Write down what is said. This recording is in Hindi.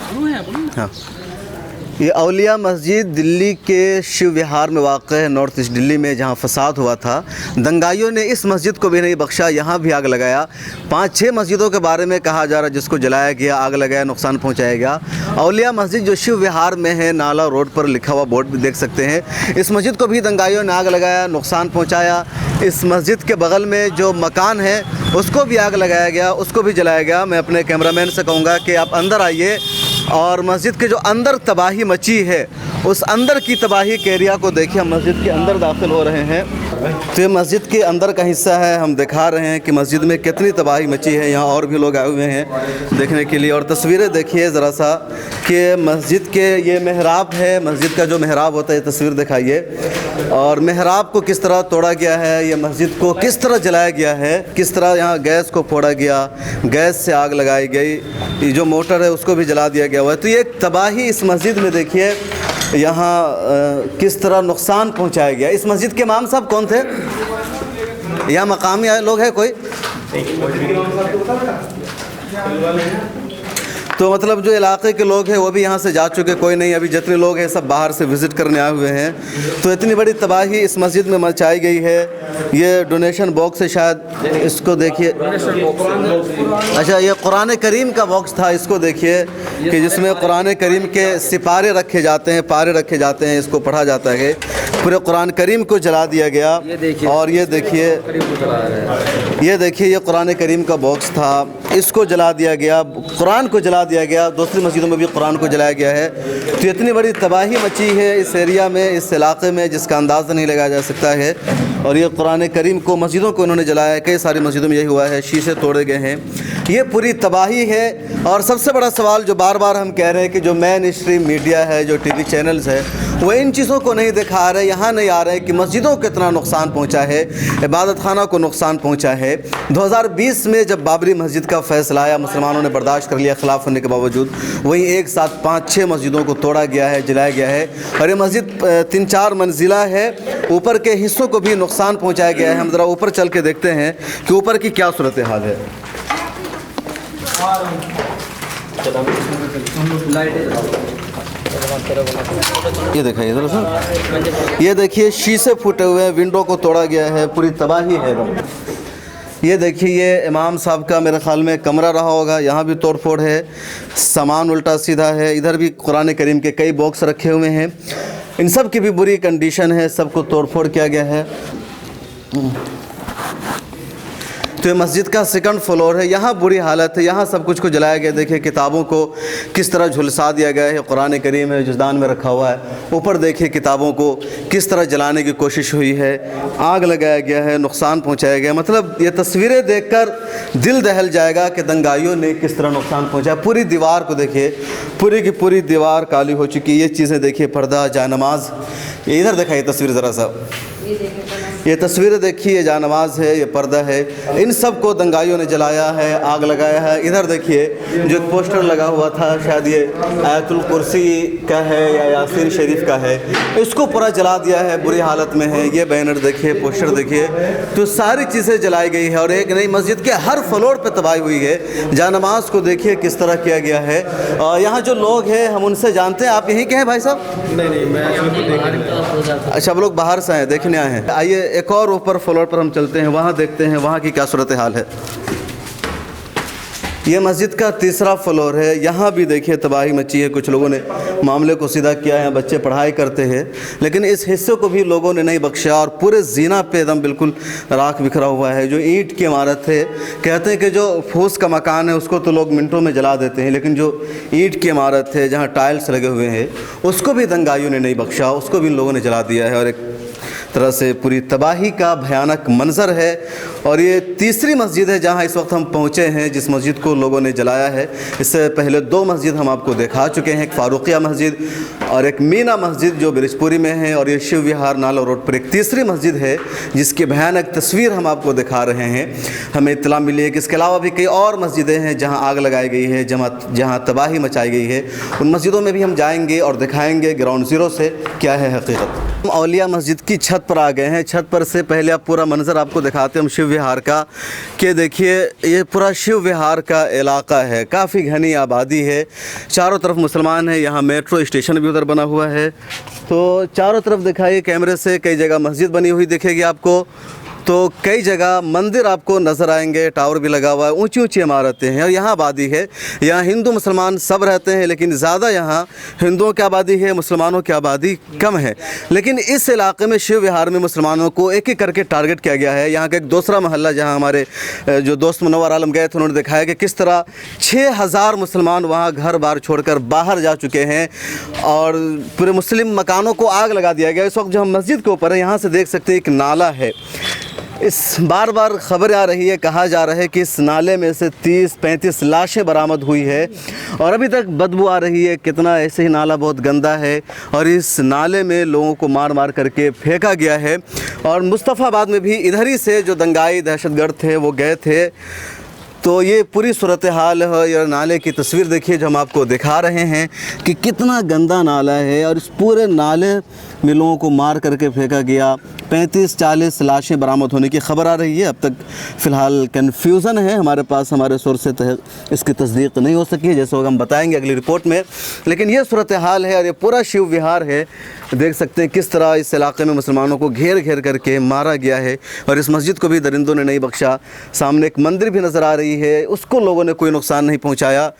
हाँ, ये औलिया मस्जिद दिल्ली के शिव विहार में वाक़ है, नॉर्थ ईस्ट दिल्ली में, जहाँ फसाद हुआ था। दंगाइयों ने इस मस्जिद को भी नहीं बख्शा, यहाँ भी आग लगाया। 5-6 मस्जिदों के बारे में कहा जा रहा है जिसको जलाया गया, आग लगाया, नुकसान पहुँचाया गया। औलिया मस्जिद जो शिव विहार में है, नाला रोड पर लिखा हुआ बोर्ड भी देख सकते हैं। इस मस्जिद को भी दंगाइयों ने आग लगाया, नुकसान पहुँचाया। इस मस्जिद के बगल में जो मकान है उसको भी आग लगाया गया, उसको भी जलाया गया। मैं अपने कैमरामैन से कहूँगा कि आप अंदर आइए और मस्जिद के जो अंदर तबाही मची है उस अंदर की तबाही के एरिया को देखिए। हम मस्जिद के अंदर दाखिल हो रहे हैं तो ये मस्जिद के अंदर का हिस्सा है। हम दिखा रहे हैं कि मस्जिद में कितनी तबाही मची है। यहाँ और भी लोग आए हुए हैं देखने के लिए। और तस्वीरें देखिए ज़रा सा कि मस्जिद के ये मेहराब है, मस्जिद का जो मेहराब होता है, ये तस्वीर दिखाइए। और मेहराब को किस तरह तोड़ा गया है, ये मस्जिद को किस तरह जलाया गया है, किस तरह यहाँ गैस को फोड़ा गया, गैस से आग लगाई गई, ये जो मोटर है उसको भी जला दिया गया हुआ है। तो ये तबाही इस मस्जिद में देखिए, यहाँ किस तरह नुकसान पहुँचाया गया। इस मस्जिद के इमाम साहब कौन थे? यहाँ मकामी लोग हैं कोई? तो मतलब जो इलाके के लोग हैं वो भी यहाँ से जा चुके, कोई नहीं। अभी जितने लोग हैं सब बाहर से विज़िट करने आए हुए हैं। तो इतनी बड़ी तबाही इस मस्जिद में मचाई गई है। ये डोनेशन बॉक्स है शायद, इसको देखिए। अच्छा, ये कुरान करीम का बॉक्स था, इसको देखिए कि जिसमें कुरान करीम के सिपारे रखे जाते हैं, पारे रखे जाते हैं, इसको पढ़ा जाता है। पूरे कुरान करीम को जला दिया गया। और ये देखिए, ये कुरान करीम का बॉक्स था, इसको जला दिया गया, कुरान को जला दिया गया। दूसरी मस्जिदों में भी कुरान को जलाया गया है। तो इतनी बड़ी तबाही मची है इस एरिया में, इस इलाके में, जिसका अंदाज़ा नहीं लगाया जा सकता है। और ये कुरान करीम को, मस्जिदों को इन्होंने जलाया है। कई सारी मस्जिदों में यही हुआ है, शीशे तोड़े गए हैं। ये पूरी तबाही है। और सबसे बड़ा सवाल जो बार बार हम कह रहे हैं कि जो मेन स्ट्रीम मीडिया है, जो टीवी चैनल्स है, वो इन चीज़ों को नहीं दिखा रहे, यहाँ नहीं आ रहे हैं कि मस्जिदों को कितना नुकसान पहुँचा है, इबादत खाना को नुकसान पहुँचा है। 2020 में जब बाबरी मस्जिद का फ़ैसला आया, मुसलमानों ने बर्दाश्त कर लिया खिलाफ होने के बावजूद। वहीं एक साथ 5-6 मस्जिदों को तोड़ा गया है, जलाया गया है। और ये मस्जिद 3-4 मंजिला है, ऊपर के हिस्सों को भी नुकसान पहुँचाया गया है। हम ज़रा ऊपर चल के देखते हैं कि ऊपर की क्या सूरत हाल है। ये दिखाइए ज़रा सा, ये देखिए शीशे फूटे हुए हैं, विंडो को तोड़ा गया है, पूरी तबाही है। ये देखिए, ये इमाम साहब का मेरे ख्याल में कमरा रहा होगा, यहाँ भी तोड़ फोड़ है, सामान उल्टा सीधा है। इधर भी कुरान करीम के कई बॉक्स रखे हुए हैं, इन सब की भी बुरी कंडीशन है, सबको तोड़ फोड़ किया गया है। तो ये मस्जिद का 2nd फ्लोर है, यहाँ बुरी हालत है, यहाँ सब कुछ को जलाया गया। देखिए किताबों को किस तरह झुलसा दिया गया है, कुरान करीम है जुज़दान में रखा हुआ है। ऊपर देखिए किताबों को किस तरह जलाने की कोशिश हुई है, आग लगाया गया है, नुकसान पहुँचाया गया। मतलब ये तस्वीरें देखकर दिल दहल जाएगा कि दंगाइयों ने किस तरह नुकसान पहुँचाया। पूरी दीवार को देखिए, पूरी की पूरी दीवार काली हो चुकी है। ये चीज़ें देखिए, पर्दा, जानमाज। ये इधर दिखाइए तस्वीर ज़रा सा, ये तस्वीरें देखिए, ये जानमाज है, ये पर्दा है, इन सब को दंगाइयों ने जलाया है, आग लगाया है। इधर देखिए जो एक पोस्टर लगा हुआ था, शायद ये आयतुल कुर्सी का है या यासीन शरीफ का है, इसको पूरा जला दिया है, बुरी हालत में है। ये बैनर देखिए, पोस्टर देखिए, तो सारी चीज़ें जलाई गई है। और एक नहीं, मस्जिद के हर फ्लोर पे तबाही हुई है। जानमाज को देखिए किस तरह किया गया है। यहाँ जो लोग हैं हम उनसे जानते हैं। आप यहीं के हैं भाई साहब? नहीं, मैं अच्छा, आप लोग बाहर से आए, देखने आए हैं। आइए एक और ऊपर फ्लोर पर हम चलते हैं, वहाँ देखते हैं वहाँ की क्या सूरत हाल है। ये मस्जिद का 3रा फ्लोर है, यहाँ भी देखिए तबाही मची है। कुछ लोगों ने मामले को सीधा किया है, बच्चे पढ़ाई करते हैं, लेकिन इस हिस्से को भी लोगों ने नहीं बख्शा। और पूरे जीना पे एकदम बिल्कुल राख बिखरा हुआ है। जो ईंट की इमारत है, कहते हैं कि जो फूस का मकान है उसको तो लोग मिनटों में जला देते हैं, लेकिन जो ईंट की इमारत है जहाँ टाइल्स लगे हुए हैं उसको भी दंगाइयों ने नहीं बख्शा, उसको भी इन लोगों ने जला दिया है। और एक तरह से पूरी तबाही का भयानक मंजर है। और ये 3री मस्जिद है जहाँ इस वक्त हम पहुँचे हैं, जिस मस्जिद को लोगों ने जलाया है। इससे पहले 2 मस्जिद हम आपको दिखा चुके हैं, एक फारूकिया मस्जिद और एक मीना मस्जिद जो बिरजपुरी में है। और ये शिव विहार नाला रोड पर एक 3री मस्जिद है जिसकी भयानक तस्वीर हम आपको दिखा रहे हैं। हमें इत्तला मिली है कि इसके अलावा भी कई और मस्जिदें हैं जहाँ आग लगाई गई है, जहाँ तबाही मचाई गई है। उन मस्जिदों में भी हम जाएंगे और दिखाएंगे ग्राउंड ज़ीरो से क्या है हकीकत। हम औलिया मस्जिद की छत पर आ गए हैं। छत पर से पहले आप पूरा मंजर आपको दिखाते हैं हम शिव विहार का, कि देखिए ये पूरा शिव विहार का इलाका है, काफ़ी घनी आबादी है, चारों तरफ मुसलमान हैं। यहाँ मेट्रो स्टेशन भी उधर बना हुआ है। तो चारों तरफ दिखाइए कैमरे से, कई जगह मस्जिद बनी हुई दिखेगी आपको, तो कई जगह मंदिर आपको नज़र आएंगे, टावर भी लगा हुआ है, ऊंची ऊंची इमारतें हैं। और यहाँ आबादी है, यहाँ हिंदू मुसलमान सब रहते हैं, लेकिन ज़्यादा यहाँ हिंदुओं की आबादी है, मुसलमानों की आबादी कम है। लेकिन इस इलाके में शिव विहार में मुसलमानों को एक एक करके टारगेट किया गया है। यहाँ का एक दूसरा मोहल्ला जहाँ हमारे जो दोस्त मुनव्वर आलम गए थे, उन्होंने दिखाया कि किस तरह 6000 मुसलमान वहाँ घर बार छोड़कर बाहर जा चुके हैं और पूरे मुस्लिम मकानों को आग लगा दिया गया। इस वक्त जो हम मस्जिद के ऊपर है, यहाँ से देख सकते हैं एक नाला है। इस बार बार खबर आ रही है, कहा जा रहा है कि इस नाले में से 30-35 लाशें बरामद हुई है और अभी तक बदबू आ रही है। कितना ऐसे ही नाला बहुत गंदा है और इस नाले में लोगों को मार मार करके फेंका गया है। और मुस्तफ़ाबाद में भी इधर ही से जो दंगाई दहशतगर्द थे वो गए थे। तो ये पूरी सूरत हाल है। ये नाले की तस्वीर देखिए जो हम आपको दिखा रहे हैं कि कितना गंदा नाला है और इस पूरे नाले में लोगों को मार करके फेंका गया। 35-40 लाशें बरामद होने की खबर आ रही है। अब तक फ़िलहाल कन्फ्यूज़न है हमारे पास, हमारे सोर्स से इसकी तस्दीक नहीं हो सकी है, जैसे होगा हम बताएंगे अगली रिपोर्ट में। लेकिन ये सूरत हाल है और ये पूरा शिव विहार है। देख सकते हैं किस तरह इस इलाके में मुसलमानों को घेर घेर करके मारा गया है और इस मस्जिद को भी दरिंदों ने नहीं बख्शा। सामने एक मंदिर भी नज़र आ रही है, उसको लोगों ने कोई नुकसान नहीं पहुँचाया।